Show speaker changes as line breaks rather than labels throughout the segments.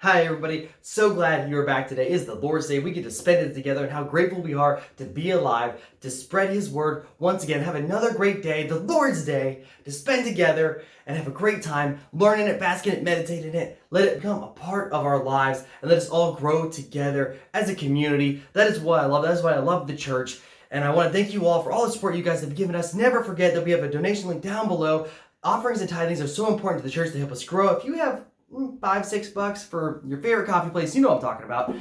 Hi everybody, so glad you're back today. It's the Lord's Day. We get to spend it together and how grateful we are to be alive, to spread His Word once again, have another great day, the Lord's Day, to spend together and have a great time learning it, basking it, meditating it. Let it become a part of our lives and let us all grow together as a community. That is what I love. That is why I love the church. And I want to thank you all for all the support you guys have given us. Never forget that we have a donation link down below. Offerings and tithings are so important to the church to help us grow. If you have $5-6 for your favorite coffee place, you know what I'm talking about,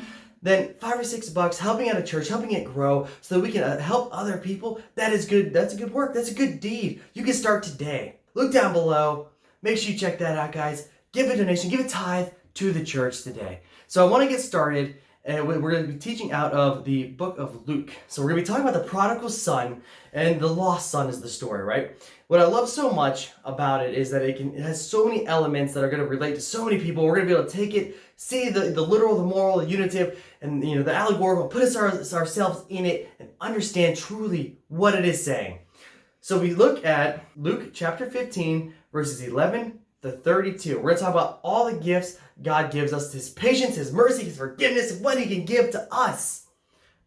then $5 or $6 helping out a church, helping it grow so that we can help other people. That is good. That's a good work. That's a good deed. You can start today. Look down below. Make sure you check that out, guys. Give a donation, give a tithe to the church today. So I want to get started, and we're going to be teaching out of the book of Luke. So we're going to be talking about the prodigal son, and the lost son is the story, right? What I love so much about it is that it has so many elements that are going to relate to so many people. We're going to be able to take it, see the literal, the moral, the unitive, and the allegorical, put ourselves in it, and understand truly what it is saying. So we look at Luke chapter 15, verses 11 to 32. We're going to talk about all the gifts God gives us, His patience, His mercy, His forgiveness, and what He can give to us,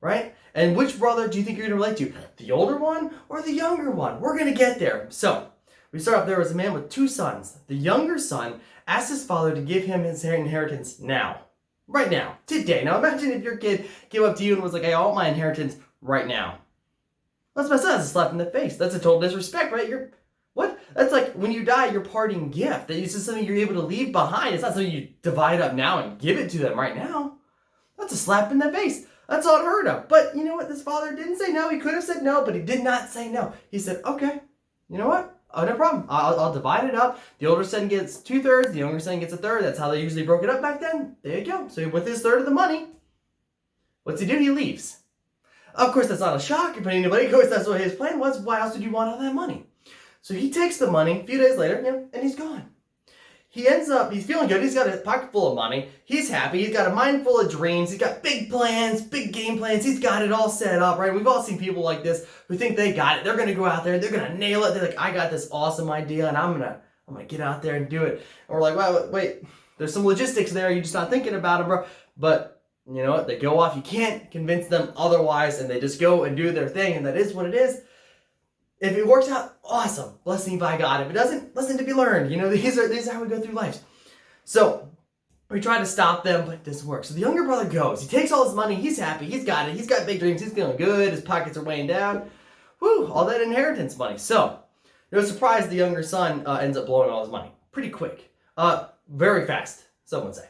right? And which brother do you think you're going to relate to? The older one or the younger one? We're going to get there. So, we start off, there was a man with 2 sons. The younger son asked his father to give him his inheritance now. Right now. Today. Now imagine if your kid came up to you and was like, "Hey, I want my inheritance right now." That's my son. That's a slap in the face. That's a total disrespect, right? What? That's like when you die, your parting gift. That is just something you're able to leave behind. It's not something you divide up now and give it to them right now. That's a slap in the face. That's unheard of. But you know what? This father didn't say no. He could have said no, but he did not say no. He said, "Okay, you know what? Oh, no problem. I'll divide it up. The older son gets 2/3. The younger son gets 1/3. That's how they usually broke it up back then. There you go." So with his third of the money, what's he do? He leaves. Of course, that's not a shock if anybody. Of course, that's what his plan was. Why else would you want all that money? So he takes the money a few days later, and he's gone. He ends up, he's feeling good. He's got a pocket full of money. He's happy. He's got a mind full of dreams. He's got big plans, big game plans. He's got it all set up, right? We've all seen people like this who think they got it. They're going to go out there. They're going to nail it. They're like, "I got this awesome idea, and I'm going to get out there and do it." And we're like, "Well, wait, there's some logistics there. You're just not thinking about them, bro." But you know what? They go off. You can't convince them otherwise, and they just go and do their thing, and that is what it is. If it works out, awesome. Blessing by God. If it doesn't, lesson to be learned. These are how we go through life. So we try to stop them, but it doesn't work. So the younger brother goes. He takes all his money. He's happy. He's got it. He's got big dreams. He's feeling good. His pockets are weighing down. Woo, all that inheritance money. So no surprise, the younger son ends up blowing all his money pretty quick. Very fast, some would say.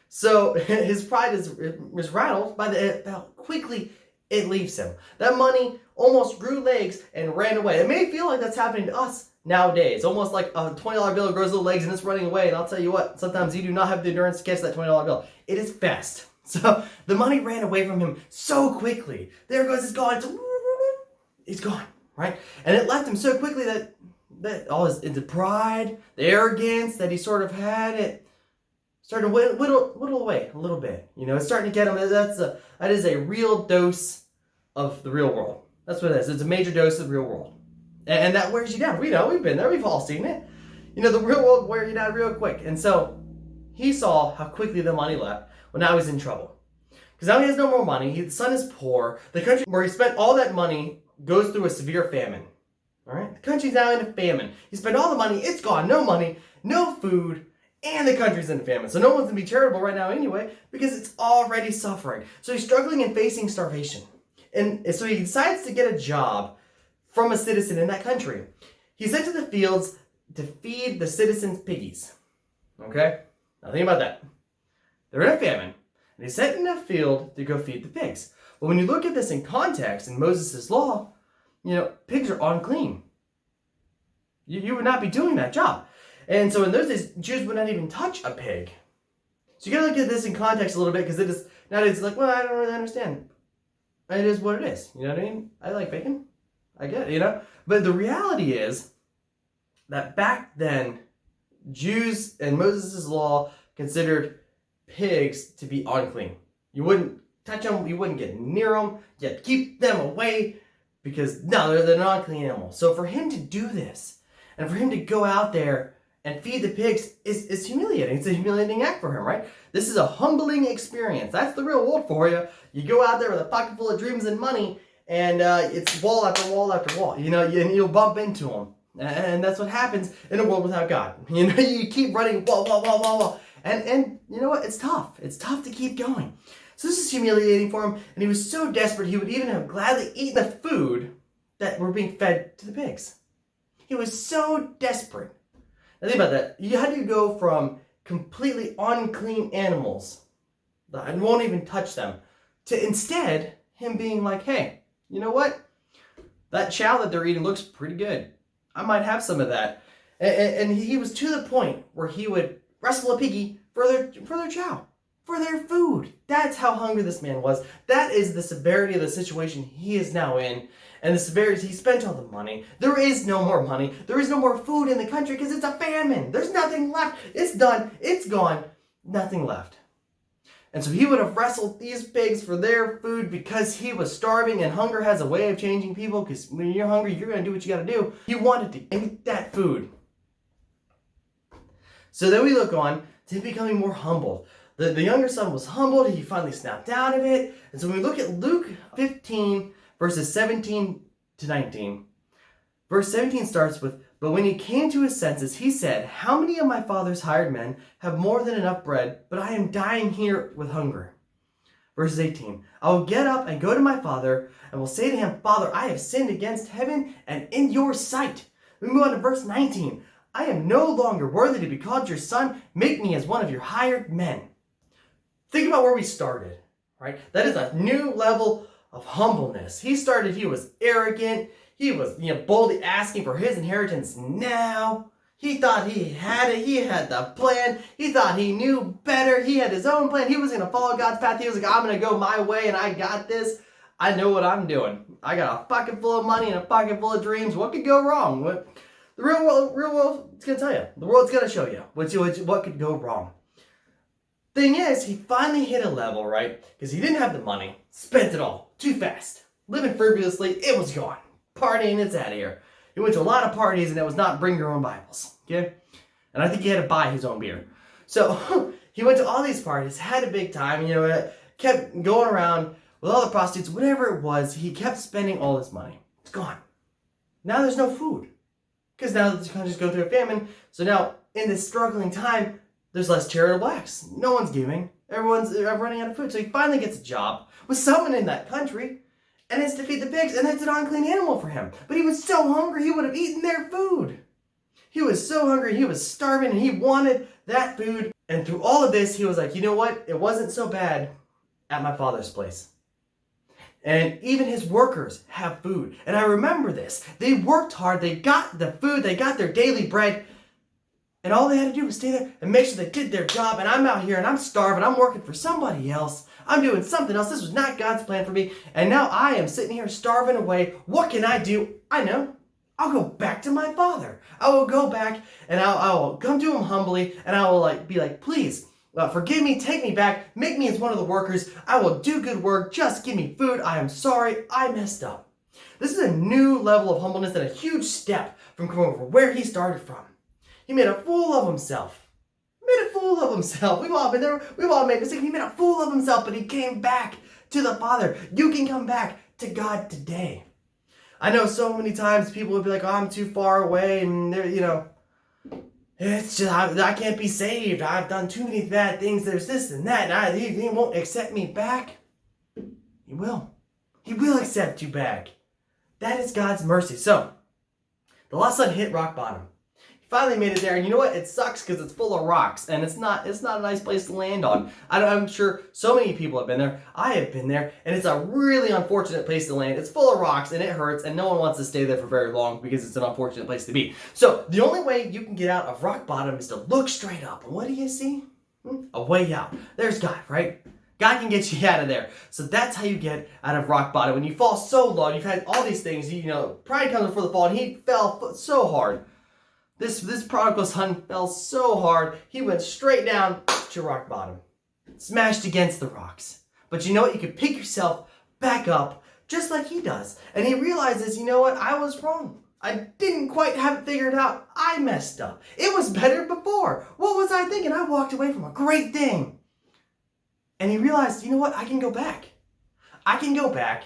So his pride is rattled by how quickly it leaves him. That money almost grew legs and ran away. It may feel like that's happening to us nowadays. Almost like a $20 bill grows little legs and it's running away. And I'll tell you what, sometimes you do not have the endurance to catch that $20 bill. It is fast. So the money ran away from him so quickly. There it goes, it's gone. It's gone, right? And it left him so quickly that all the pride, the arrogance that he sort of had, it started to whittle away a little bit. It's starting to get him. That is a real dose of the real world. That's what it is. It's a major dose of the real world. And that wears you down. We know. We've been there. We've all seen it. The real world wears you down real quick. And so he saw how quickly the money left. Well, now he's in trouble. Because now he has no more money. The son is poor. The country where he spent all that money goes through a severe famine. All right? The country's now in a famine. He spent all the money. It's gone. No money. No food. And the country's in a famine. So no one's going to be charitable right now anyway because it's already suffering. So he's struggling and facing starvation. And so he decides to get a job from a citizen in that country. He's sent to the fields to feed the citizens' piggies. Okay? Now think about that. They're in a famine, and he's sent in a field to go feed the pigs. But when you look at this in context, in Moses' law, pigs are unclean. You would not be doing that job. And so in those days, Jews would not even touch a pig. So you gotta look at this in context a little bit, because nowadays it's like, well, I don't really understand. It is what it is. You know what I mean? I like bacon. I get it, But the reality is that back then, Jews and Moses' law considered pigs to be unclean. You wouldn't touch them. You wouldn't get near them. You had to keep them away because, no, they're an unclean animal. So for him to do this, and for him to go out there and feed the pigs is humiliating. It's a humiliating act for him, right? This is a humbling experience. That's the real world for you. You go out there with a pocket full of dreams and money, and it's wall after wall after wall. You know, and you'll bump into them. And that's what happens in a world without God. You know, you keep running wall, wall, wall, wall, wall. And you know what? It's tough. It's tough to keep going. So this is humiliating for him, and he was so desperate he would even have gladly eaten the food that were being fed to the pigs. He was so desperate. Now think about that. How do you go from completely unclean animals that won't even touch them to instead him being like, hey, you know what? That chow that they're eating looks pretty good. I might have some of that. And he was to the point where he would wrestle a piggy for their chow, for their food. That's how hungry this man was. That is the severity of the situation he is now in. And the severity, he spent all the money. There is no more money. There is no more food in the country because it's a famine. There's nothing left. It's done. It's gone. Nothing left. And so he would have wrestled these pigs for their food because he was starving, and hunger has a way of changing people, because when you're hungry, you're going to do what you got to do. He wanted to eat that food. So then we look on to him becoming more humble. The younger son was humbled. He finally snapped out of it. And so when we look at Luke 15, verses 17 to 19, verse 17 starts with, "But when he came to his senses, he said, 'How many of my father's hired men have more than enough bread, but I am dying here with hunger?' Verses 18, 'I will get up and go to my father, and will say to him, Father, I have sinned against heaven and in your sight.'" We move on to verse 19, "I am no longer worthy to be called your son. Make me as one of your hired men." Think about where we started, right? That is a new level of humbleness. He was arrogant. He was, boldly asking for his inheritance now. He thought he had it. He had the plan. He thought he knew better. He had his own plan. He was going to follow God's path. He was like, I'm going to go my way, and I got this. I know what I'm doing. I got a pocket full of money and a pocket full of dreams. What could go wrong? The real world is going to tell you. The world's going to show you what could go wrong. Thing is, he finally hit a level, right? Because he didn't have the money. Spent it all. Too fast. Living frivolously, it was gone. Partying, it's out of here. He went to a lot of parties, and it was not bring your own Bibles. Okay? And I think he had to buy his own beer. So he went to all these parties, had a big time, kept going around with all the prostitutes, whatever it was. He kept spending all his money. It's gone. Now there's no food. Because now the country's going through a famine. So now, in this struggling time, there's less charitable acts. No one's giving. Everyone's running out of food. So he finally gets a job with someone in that country, and it's to feed the pigs, and that's an unclean animal for him. But he was so hungry, he would have eaten their food. He was so hungry, he was starving, and he wanted that food. And through all of this, he was like, you know what? It wasn't so bad at my father's place. And even his workers have food. And I remember this. They worked hard. They got the food. They got their daily bread. And all they had to do was stay there and make sure they did their job. And I'm out here and I'm starving. I'm working for somebody else. I'm doing something else. This was not God's plan for me. And now I am sitting here starving away. What can I do? I know. I'll go back to my father. I will go back and I will come to him humbly. And I will be like, please, forgive me. Take me back. Make me as one of the workers. I will do good work. Just give me food. I am sorry. I messed up. This is a new level of humbleness and a huge step from coming from where he started from. He made a fool of himself. We've all been there. We've all made mistakes. He made a fool of himself, but he came back to the Father. You can come back to God today. I know so many times people would be like, oh, I'm too far away, and it's just, I can't be saved. I've done too many bad things. There's this and that, and he won't accept me back. He will. He will accept you back. That is God's mercy. So, the lost son hit rock bottom. Finally made it there, and you know what? It sucks because it's full of rocks, and it's not a nice place to land on. I'm sure so many people have been there. I have been there, and it's a really unfortunate place to land. It's full of rocks, and it hurts, and no one wants to stay there for very long because it's an unfortunate place to be. So the only way you can get out of rock bottom is to look straight up. And what do you see? A way out. There's God, right? God can get you out of there. So that's how you get out of rock bottom. When you fall so low, you've had all these things, pride comes before the fall, and he fell so hard. This prodigal son fell so hard, he went straight down to rock bottom. Smashed against the rocks. But you know what? You can pick yourself back up just like he does. And he realizes, you know what? I was wrong. I didn't quite have it figured out. I messed up. It was better before. What was I thinking? I walked away from a great thing. And he realized, you know what? I can go back. I can go back.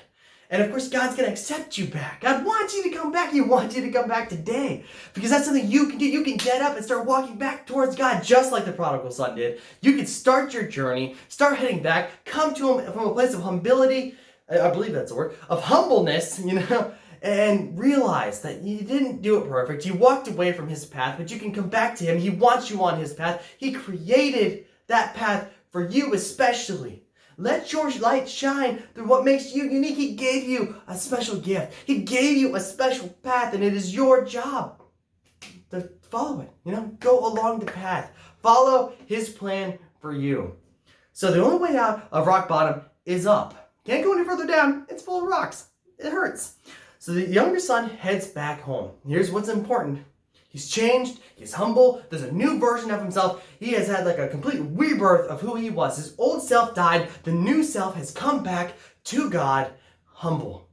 And of course, God's going to accept you back. God wants you to come back. He wants you to come back today. Because that's something you can do. You can get up and start walking back towards God just like the prodigal son did. You can start your journey, start heading back, come to him from a place of humility, I believe that's the word, of humbleness, and realize that you didn't do it perfect. You walked away from his path, but you can come back to him. He wants you on his path. He created that path for you especially. Let your light shine through what makes you unique. He gave you a special gift. He gave you a special path, and it is your job to follow it. Go along the path. Follow his plan for you. So the only way out of rock bottom is up. Can't go any further down. It's full of rocks. It hurts. So the younger son heads back home. Here's what's important. He's changed. He's humble. There's a new version of himself. He has had like a complete rebirth of who he was. His old self died. The new self has come back to God, humble.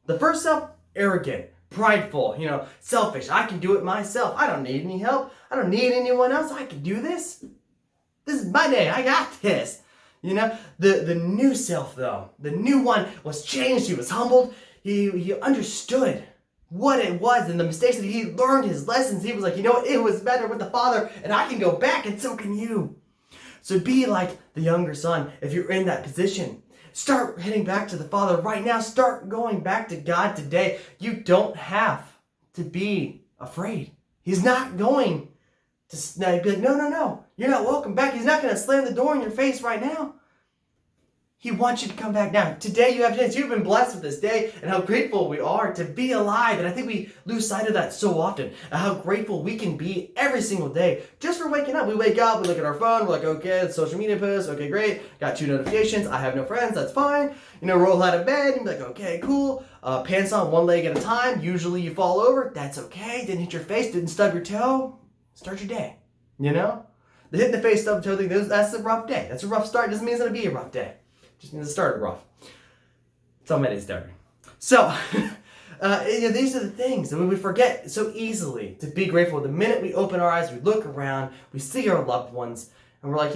The first self, arrogant, prideful, selfish. I can do it myself. I don't need any help. I don't need anyone else. I can do this. This is my day. I got this. The new self, though, the new one was changed. He was humbled. He understood what it was and the mistakes that he learned, his lessons. He was like, it was better with the Father, and I can go back, and so can you. So be like the younger son if you're in that position. Start heading back to the Father right now. Start going back to God today. You don't have to be afraid. He's not going to be like, no, you're not welcome back. He's not going to slam the door in your face right now. He wants you to come back now. Today you have a chance. You've been blessed with this day and how grateful we are to be alive. And I think we lose sight of that so often. And how grateful we can be every single day just for waking up. We wake up, we look at our phone, we're like, okay, it's social media post. Okay, great. Got 2 notifications. I have no friends. That's fine. Roll out of bed and be like, okay, cool. Pants on one leg at a time. Usually you fall over. That's okay. Didn't hit your face. Didn't stub your toe. Start your day. The hit in the face, stub toe thing, that's a rough day. That's a rough start. Doesn't mean it's going to be a rough day. Just means it started rough. Tell me it started. So, these are the things that we forget so easily to be grateful. The minute we open our eyes, we look around, we see our loved ones, and we're like,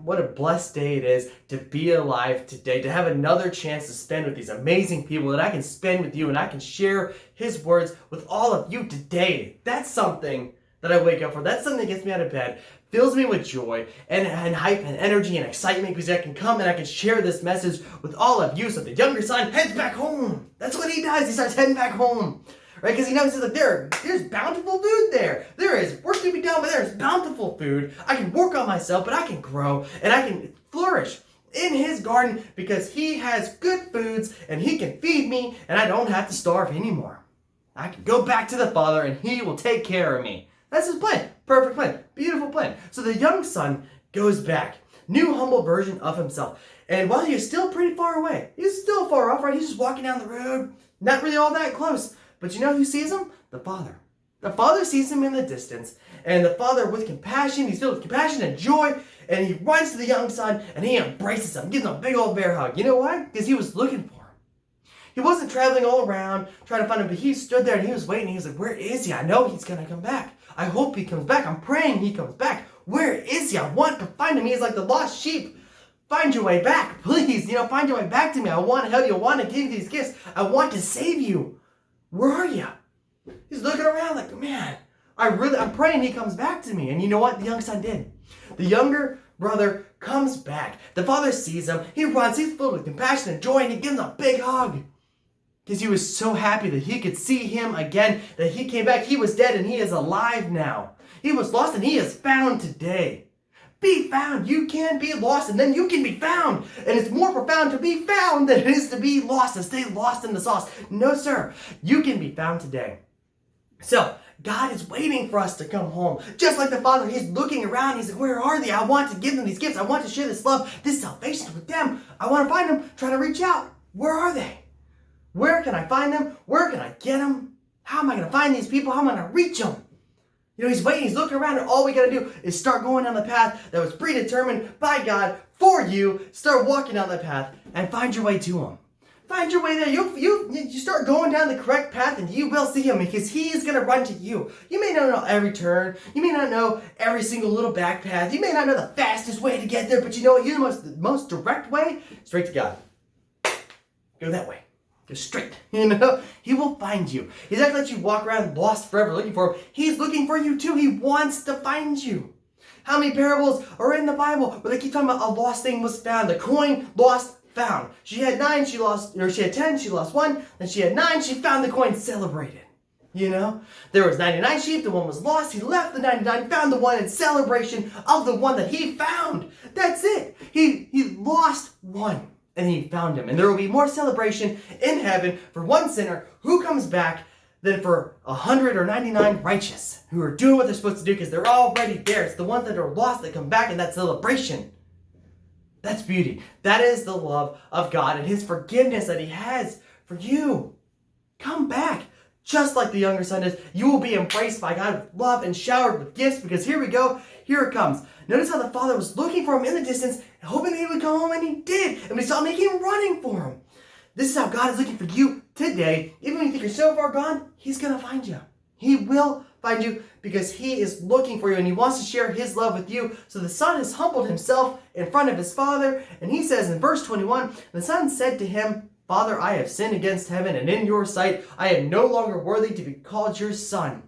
what a blessed day it is to be alive today, to have another chance to spend with these amazing people that I can spend with you, and I can share his words with all of you today. That's something that I wake up for. That's something that gets me out of bed, fills me with joy and hype and energy and excitement, because I can come and I can share this message with all of you. So the younger son heads back home. That's what he does. He starts heading back home, right? Because he knows that there's bountiful food there. There is work to be done, but there's bountiful food. I can work on myself, but I can grow and I can flourish in his garden because he has good foods and he can feed me and I don't have to starve anymore. I can go back to the Father and he will take care of me. That's his plan. Perfect plan. Beautiful plan. So the young son goes back. New humble version of himself. And while he's still pretty far away, he's still far off, right? He's just walking down the road. Not really all that close. But you know who sees him? The Father. The Father sees him in the distance. And the Father, with compassion, he's filled with compassion and joy. And he runs to the young son and he embraces him. Gives him a big old bear hug. You know why? Because he was looking for him. He wasn't traveling all around trying to find him. But he stood there and he was waiting. He was like, where is he? I know he's going to come back. I hope he comes back. I'm praying he comes back. Where is he? I want to find him. He's like the lost sheep. Find your way back, please. Find your way back to me. I want to help you. I want to give you these gifts. I want to save you. Where are you? He's looking around like, man, I'm praying he comes back to me. And you know what? The young son did. The younger brother comes back. The Father sees him. He runs. He's filled with compassion and joy, and he gives him a big hug. Because he was so happy that he could see him again, that he came back. He was dead and he is alive now. He was lost and he is found today. Be found. You can be lost and then you can be found. And it's more profound to be found than it is to be lost and stay lost in the sauce. No, sir. You can be found today. So, God is waiting for us to come home. Just like the Father, he's looking around. He's like, where are they? I want to give them these gifts. I want to share this love, this salvation with them. I want to find them, trying to reach out. Where are they? Where can I find them? Where can I get them? How am I going to find these people? How am I going to reach them? He's waiting. He's looking around, and all we got to do is start going down the path that was predetermined by God for you. Start walking down that path and find your way to him. Find your way there. You start going down the correct path and you will see him because he is going to run to you. You may not know every turn. You may not know every single little back path. You may not know the fastest way to get there, but you know what? You know the most direct way? Straight to God. Go that way. Go straight. He will find you. He's not going to let you walk around lost forever looking for him. He's looking for you too. He wants to find you. How many parables are in the Bible where they keep talking about a lost thing was found? The coin lost, found. She had 9, she had 10, she lost 1. Then she had 9, she found the coin, celebrated. There was 99 sheep, the one was lost. He left the 99, found the one in celebration of the one that he found. That's it. He lost one and he found him. And there will be more celebration in heaven for one sinner who comes back than for 100 or 99 righteous who are doing what they're supposed to do because they're already there. It's the ones that are lost that come back in that celebration. That's beauty. That is the love of God and his forgiveness that he has for you. Come back. Just like the younger son is, you will be embraced by God with love and showered with gifts because here we go. Here it comes. Notice how the father was looking for him in the distance, hoping that he would come home, and he did. And we saw him making running for him. This is how God is looking for you today. Even when you think you're so far gone, he's going to find you. He will find you because he is looking for you and he wants to share his love with you. So the son has humbled himself in front of his father. And he says in verse 21, the son said to him, Father, I have sinned against heaven and in your sight. I am no longer worthy to be called your son.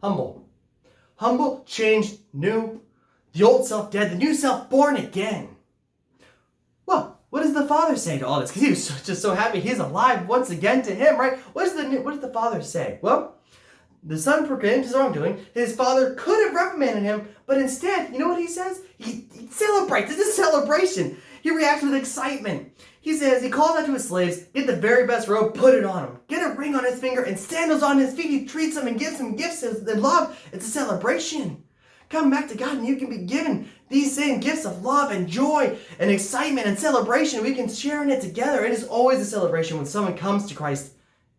Humble. Humble, changed, new. The old self dead, the new self born again. Well, what does the father say to all this? Because he was just so happy he's alive once again to him, right? What does the father say? Well, the son proclaimed his wrongdoing. His father could have reprimanded him, but instead, you know what he says? He celebrates. It's a celebration. He reacts with excitement. He says, he calls out to his slaves, get the very best robe, put it on him. Get a ring on his finger and sandals on his feet. He treats them and gives them gifts of love. It's a celebration. Come back to God and you can be given these same gifts of love and joy and excitement and celebration. We can share in it together. It is always a celebration when someone comes to Christ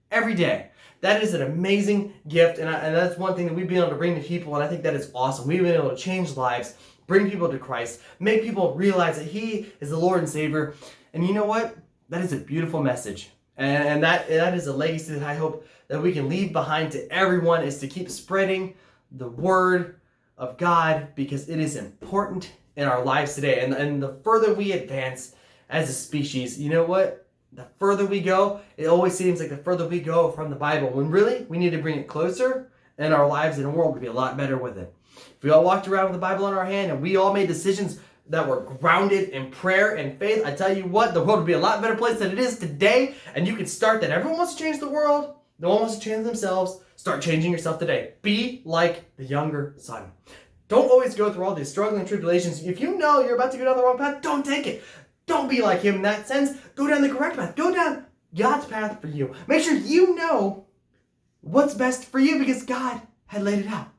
every day. That is an amazing gift, and that's one thing that we've been able to bring to people, and I think that is awesome. We've been able to change lives, bring people to Christ, make people realize that he is the Lord and Savior. And you know what? That is a beautiful message. And that is a legacy that I hope that we can leave behind to everyone, is to keep spreading the word of God because it is important in our lives today. And the further we advance as a species, you know what? The further we go, it always seems like the further we go from the Bible, when really we need to bring it closer, and our lives in the world would be a lot better with it. If we all walked around with the Bible in our hand and we all made decisions that were grounded in prayer and faith, I tell you what, the world would be a lot better place than it is today. And you can start that. Everyone wants to change the world. No one wants to change themselves. Start changing yourself today. Be like the younger son. Don't always go through all these struggling tribulations. If you know you're about to go down the wrong path, don't take it. Don't be like him in that sense. Go down the correct path. Go down God's path for you. Make sure you know what's best for you because God had laid it out.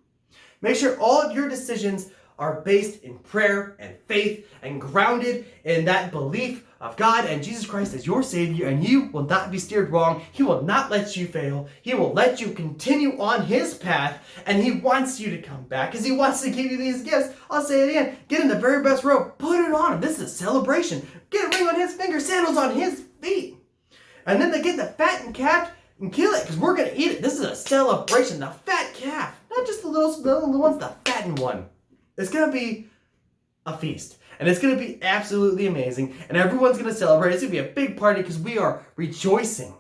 Make sure all of your decisions are based in prayer and faith and grounded in that belief of God and Jesus Christ as your Savior, and you will not be steered wrong. He will not let you fail. He will let you continue on his path, and he wants you to come back because he wants to give you these gifts. I'll say it again. Get in the very best robe. Put it on him. This is a celebration. Get a ring on his finger, sandals on his feet. And then they get the fattened calf and kill it because we're going to eat it. This is a celebration. The fat calf. Not just the little ones, the fattened one. It's going to be a feast. And it's going to be absolutely amazing. And everyone's going to celebrate. It's going to be a big party because we are rejoicing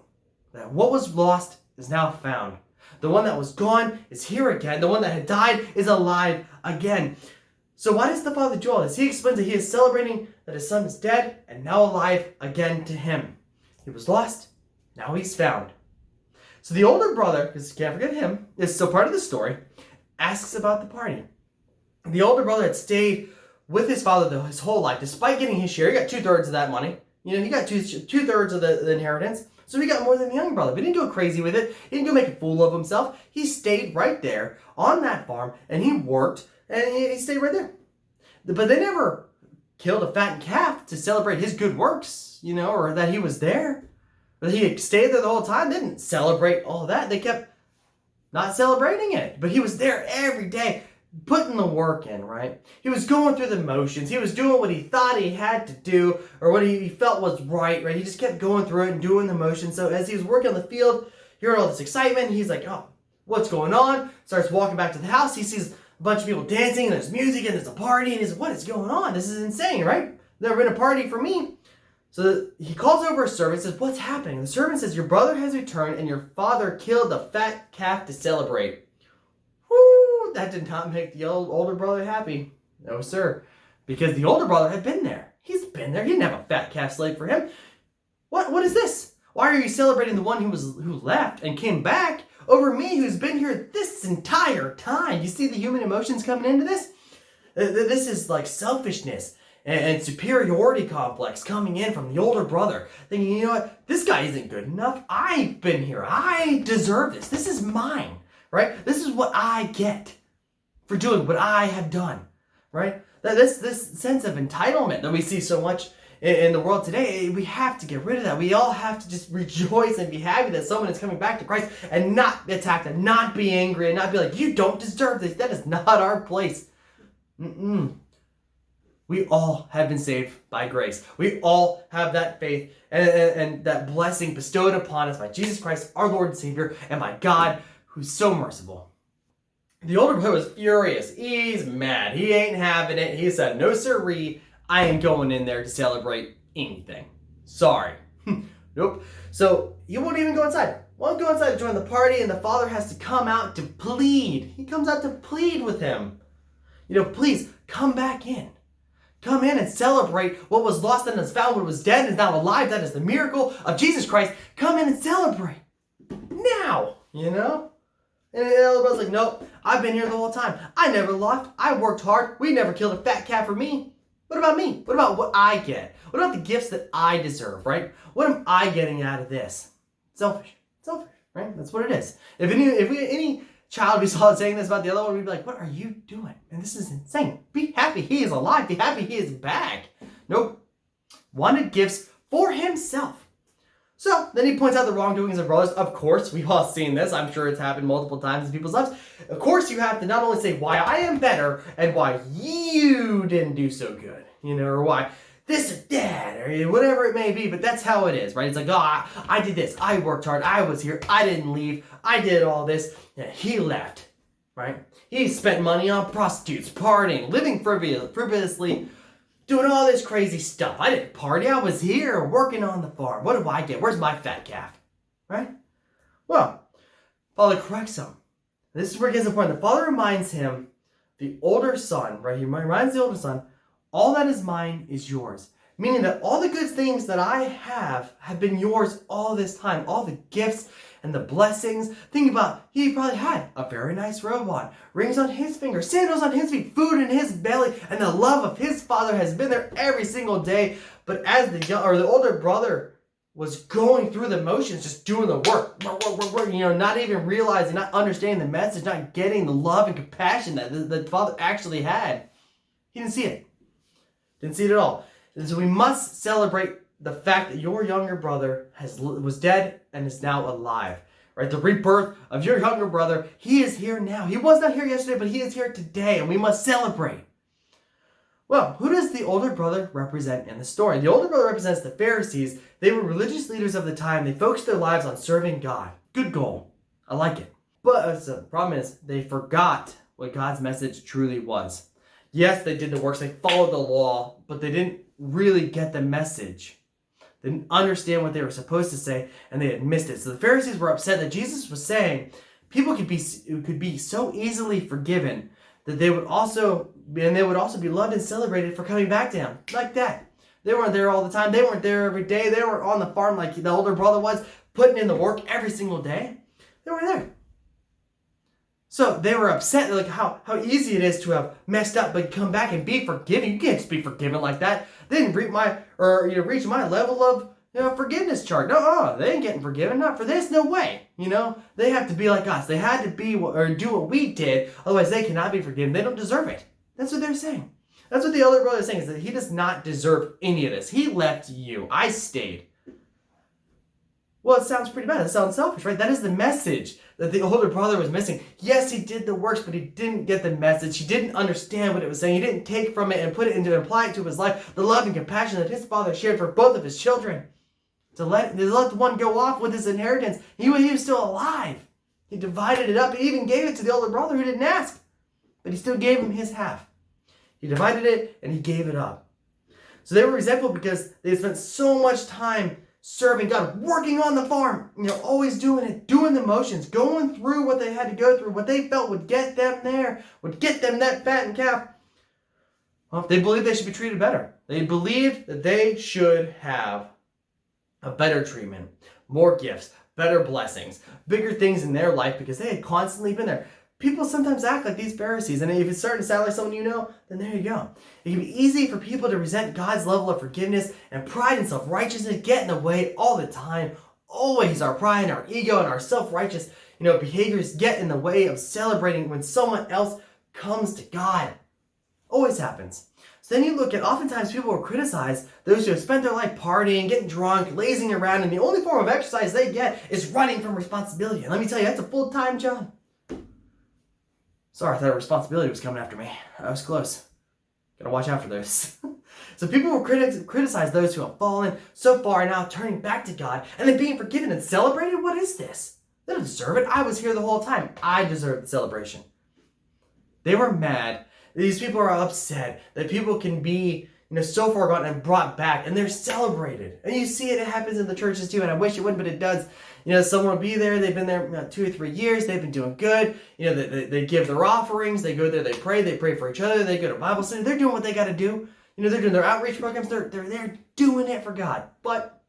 that what was lost is now found. The one that was gone is here again. The one that had died is alive again. So why does the father do all this? He explains that he is celebrating that his son is dead and now alive again to him. He was lost. Now he's found. So the older brother, because you can't forget him, is still part of the story, asks about the party. The older brother had stayed with his father his whole life, despite getting his share. He got 2/3 of that money. He got 2/3 of the inheritance. So he got more than the younger brother. But he didn't go crazy with it. He didn't go make a fool of himself. He stayed right there on that farm, and he worked, and he stayed right there. But they never killed a fattened calf to celebrate his good works, or that he was there. But he stayed there the whole time. They didn't celebrate all of that. They kept not celebrating it. But he was there every day, putting the work in, right? He was going through the motions. He was doing what he thought he had to do or what he felt was right? He just kept going through it and doing the motions. So as he was working on the field, he heard all this excitement. He's like, oh, what's going on? Starts walking back to the house. He sees a bunch of people dancing and there's music and there's a party. And he's like, what is going on? This is insane, right? Never been a party for me. So he calls over a servant and says, what's happening? The servant says, your brother has returned and your father killed a fat calf to celebrate. Woo! That did not make the older brother happy. No, sir. Because the older brother had been there. He's been there. He didn't have a fat calf slayed for him. What is this? Why are you celebrating the one who left and came back over me who's been here this entire time? You see the human emotions coming into this? This is like selfishness and superiority complex coming in from the older brother. Thinking, you know what? This guy isn't good enough. I've been here. I deserve this. This is mine, right? This is what I get for doing what I have done, right? This sense of entitlement that we see so much in the world today, we have to get rid of that. We all have to just rejoice and be happy that someone is coming back to Christ and not attack them, not be angry, and not be like, you don't deserve this. That is not our place. We all have been saved by grace. We all have that faith and that blessing bestowed upon us by Jesus Christ, our Lord and Savior, and by God, who's so merciful. The older brother was furious. He's mad. He ain't having it. He said, no sirree, I ain't going in there to celebrate anything. Sorry. Nope. So he won't even go inside. Won't go inside to join the party, and the father has to come out to plead. He comes out to plead with him. Please come back in. Come in and celebrate what was lost and is found, what was dead and is now alive. That is the miracle of Jesus Christ. Come in and celebrate. Now, And the other brother's like, nope, I've been here the whole time. I never left. I worked hard. We never killed a fat cat for me. What about me? What about what I get? What about the gifts that I deserve, right? What am I getting out of this? Selfish, right? That's what it is. If any child we saw saying this about the other one, we'd be like, what are you doing? And this is insane. Be happy he is alive. Be happy he is back. Nope. Wanted gifts for himself. So then he points out the wrongdoings of brothers. Of course, we've all seen this. I'm sure it's happened multiple times in people's lives. Of course, you have to not only say why I am better and why you didn't do so good, or why this or that, or whatever it may be, but that's how it is, right? It's like, I did this. I worked hard. I was here. I didn't leave. I did all this. Yeah, he left, right? He spent money on prostitutes, partying, living frivolously, doing all this crazy stuff. I didn't party. I was here working on the farm. What do I get? Where's my fat calf? Right? Well, father corrects him. This is where it gets important. The father reminds him, the older son, right? He reminds the older son, all that is mine is yours. Meaning that all the good things that I have been yours all this time. All the gifts and the blessings. Think about, he probably had a very nice robe on, rings on his fingers, sandals on his feet, food in his belly, and the love of his father has been there every single day. But as the older brother was going through the motions, just doing the work, not even realizing, not understanding the message, not getting the love and compassion that the father actually had, he didn't see it. Didn't see it at all. And so we must celebrate the fact that your younger brother was dead and is now alive. Right? The rebirth of your younger brother, he is here now. He was not here yesterday, but he is here today, and we must celebrate. Well, who does the older brother represent in the story? The older brother represents the Pharisees. They were religious leaders of the time. They focused their lives on serving God. Good goal. I like it. But the problem is they forgot what God's message truly was. Yes, they did the works. They followed the law, but they didn't really get the message. They didn't understand what they were supposed to say, and they had missed it. So the Pharisees were upset that Jesus was saying people could be so easily forgiven that they would also be loved and celebrated for coming back to him like that. They weren't there all the time. They weren't there every day. They were on the farm like the older brother was, putting in the work every single day. They weren't there. So they were upset, like how easy it is to have messed up but come back and be forgiven. You can't just be forgiven like that. They didn't reach my level of forgiveness chart. No, they ain't getting forgiven. Not for this. No way. They have to be like us. They had to be or do what we did. Otherwise, they cannot be forgiven. They don't deserve it. That's what they're saying. That's what the elder brother is saying, is that he does not deserve any of this. He left you. I stayed. Well, it sounds pretty bad. It sounds selfish, right? That is the message that the older brother was missing. Yes, he did the works, but he didn't get the message. He didn't understand what it was saying. He didn't take from it and put it into apply it to his life. The love and compassion that his father shared for both of his children. To let one go off with his inheritance. He was still alive. He divided it up. He even gave it to the older brother who didn't ask. But he still gave him his half. He divided it and he gave it up. So they were resentful because they spent so much time serving God, working on the farm, always doing it, doing the motions, going through what they had to go through, what they felt would get them there, would get them that fattened calf. Well, they believed they should be treated better. They believed that they should have a better treatment, more gifts, better blessings, bigger things in their life because they had constantly been there. People sometimes act like these Pharisees, and if it's starting to sound like someone you know, then there you go. It can be easy for people to resent God's level of forgiveness, and pride and self-righteousness get in the way all the time. Always our pride and our ego and our self-righteous, behaviors get in the way of celebrating when someone else comes to God. Always happens. So then you look at, oftentimes people will criticize those who have spent their life partying, getting drunk, lazing around, and the only form of exercise they get is running from responsibility. And let me tell you, that's a full-time job. Sorry, I thought responsibility was coming after me. I was close. Gotta watch out for those. So people will criticize those who have fallen so far and now turning back to God and then being forgiven and celebrated. What is this? They don't deserve it. I was here the whole time. I deserve the celebration. They were mad. These people are upset that people can be so far gone and brought back, and they're celebrated. And you see it happens in the churches too, and I wish it wouldn't, but it does. Someone will be there, they've been there 2 or 3 years, they've been doing good. They give their offerings, they go there, they pray for each other, they go to Bible study, they're doing what they got to do. They're doing their outreach programs, they're there doing it for God. But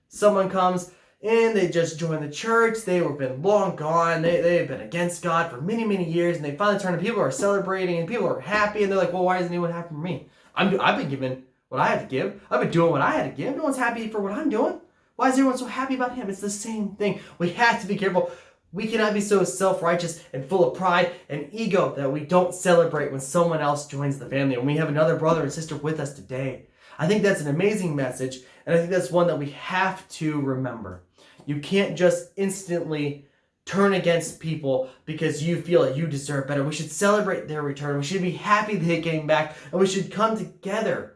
someone comes in, they just joined the church, they've been long gone, they've been against God for many, many years, and they finally turn and people are celebrating, and people are happy, and they're like, well, why isn't anyone happy for me? I've been given what I had to give. I've been doing what I had to give. No one's happy for what I'm doing. Why is everyone so happy about him? It's the same thing. We have to be careful. We cannot be so self-righteous and full of pride and ego that we don't celebrate when someone else joins the family. And we have another brother and sister with us today. I think that's an amazing message. And I think that's one that we have to remember. You can't just instantly turn against people because you feel like you deserve better. We should celebrate their return. We should be happy they came back. And we should come together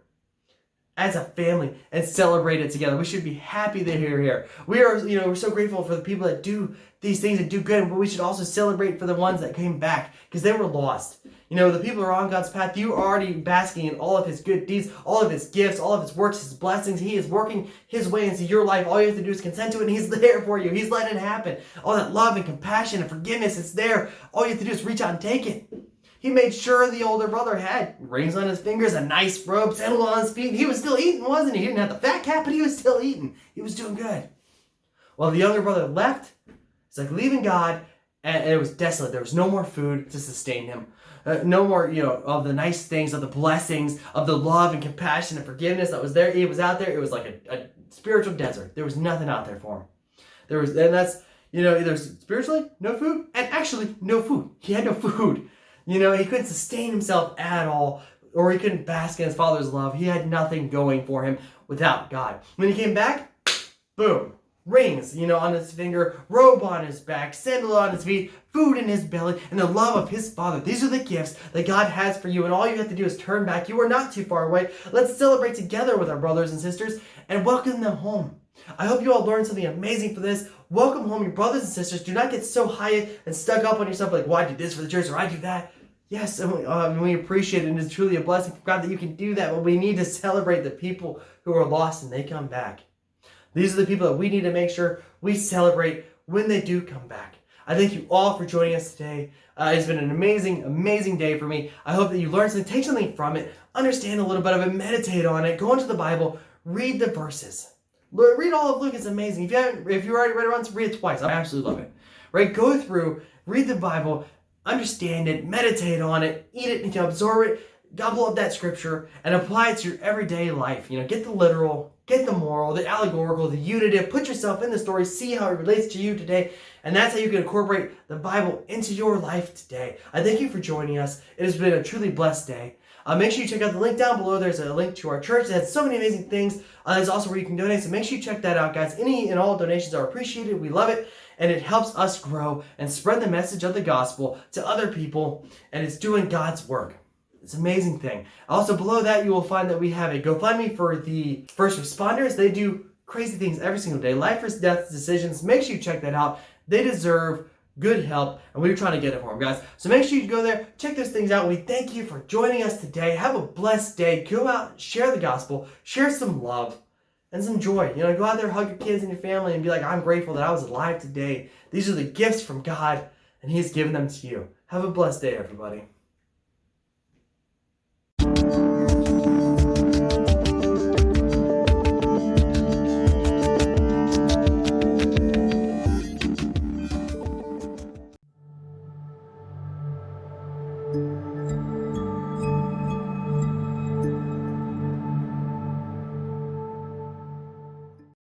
as a family and celebrate it together. We should be happy they're here. We are, we're so grateful for the people that do these things and do good, but we should also celebrate for the ones that came back because they were lost. The people who are on God's path, you are already basking in all of his good deeds, all of his gifts, all of his works, his blessings. He is working his way into your life. All you have to do is consent to it, and he's there for you. He's letting it happen. All that love and compassion and forgiveness is there. All you have to do is reach out and take it. He made sure the older brother had rings on his fingers, a nice robe, sandal on his feet. He was still eating, wasn't he? He didn't have the fat cap, but he was still eating. He was doing good. Well, the younger brother left. It's like leaving God, and it was desolate. There was no more food to sustain him. No more, of the nice things, of the blessings, of the love and compassion and forgiveness that was there. It was out there. It was like a spiritual desert. There was nothing out there for him. And that's, either spiritually, no food, and actually no food. He had no food. He couldn't sustain himself at all, or he couldn't bask in his father's love. He had nothing going for him without God. When he came back, boom, rings, on his finger, robe on his back, sandal on his feet, food in his belly, and the love of his father. These are the gifts that God has for you, and all you have to do is turn back. You are not too far away. Let's celebrate together with our brothers and sisters and welcome them home. I hope you all learned something amazing for this. Welcome home, your brothers and sisters. Do not get so high and stuck up on yourself like, well, I do this for the church or I do that. Yes, and we appreciate it, and it's truly a blessing from God that you can do that, but we need to celebrate the people who are lost and they come back. These are the people that we need to make sure we celebrate when they do come back. I thank you all for joining us today. It's been an amazing, amazing day for me. I hope that you learned something, take something from it, understand a little bit of it, meditate on it, go into the Bible, read the verses. Read all of Luke, it's amazing. If you already read it once, read it twice. I absolutely love it. Right? Go through, read the Bible, understand it, meditate on it, eat it, absorb it, gobble up that scripture, and apply it to your everyday life. Get the literal, get the moral, the allegorical, the unitive, put yourself in the story, see how it relates to you today, and that's how you can incorporate the Bible into your life today. I thank you for joining us. It has been a truly blessed day. Make sure you check out the link down below. There's a link to our church that has so many amazing things. There's also where you can donate, so make sure you check that out, guys. Any and all donations are appreciated. We love it, and it helps us grow and spread the message of the gospel to other people, and it's doing God's work. It's an amazing thing. Also, below that, you will find that we have a GoFundMe for the first responders. They do crazy things every single day. Life or death decisions. Make sure you check that out. They deserve good help, and we're trying to get it for them, guys. So make sure you go there, check those things out. We thank you for joining us today. Have a blessed day. Go out, share the gospel, share some love and some joy. Go out there, hug your kids and your family, and be like, I'm grateful that I was alive today. These are the gifts from God, and He has given them to you. Have a blessed day, everybody.